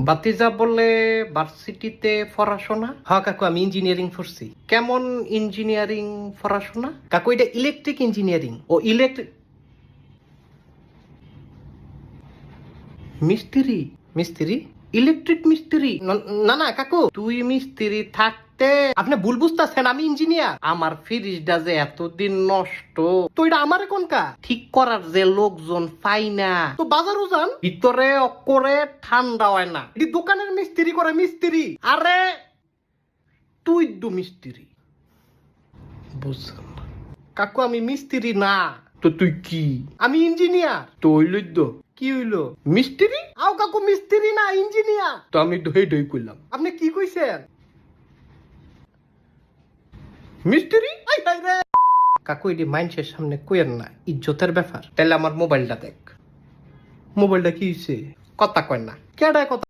বাতিজা বলে ভার্সিটিতে পড়াশোনা। হ্যাঁ কাকু, আমি ইঞ্জিনিয়ারিং পড়ছি। কেমন ইঞ্জিনিয়ারিং পড়াশোনা কাকু? এটা ইলেকট্রিক ইঞ্জিনিয়ারিং। ও ইলেকট্রিক মিস্ত্রি? মিস্ত্রি ইলেকট্রিক মিস্ত্রি? না না কাকু, তুই মিস্ত্রি থাকতে আপনি ভুল বুঝতেছেন। আমি ইঞ্জিনিয়ার। আমার ফ্রিজটা যে এতদিন নষ্ট, তো এটা আমার কোনকা ঠিক করার যে লোকজন পাই না, তো বাজারও যান, ভিতরে অকরে ঠান্ডা হয় না। এটি দোকানের মিস্ত্রি করে মিস্ত্রি। আরে তুই দু মিস্ত্রি বুঝছেন না কাকু? আমি মিস্ত্রি না তো তুই কি? আমি ইঞ্জিনিয়ার। তো হইলই তো কি হইলো? মিস্ত্রি? আও কাকু, মিস্ত্রি না ইঞ্জিনিয়ার। তো আমি ধই ধই কইলাম। আপনি কি কইছেন? মিস্ত্রি? আই হাই রে কাকু, এটি মাইন্ডসের সামনে কইেন না, ইজ্জতের ব্যাপার। তাহলে আমার মোবাইলটা দেখ। মোবাইলটা কি হইছে? কথা কয় না কেডায় কথা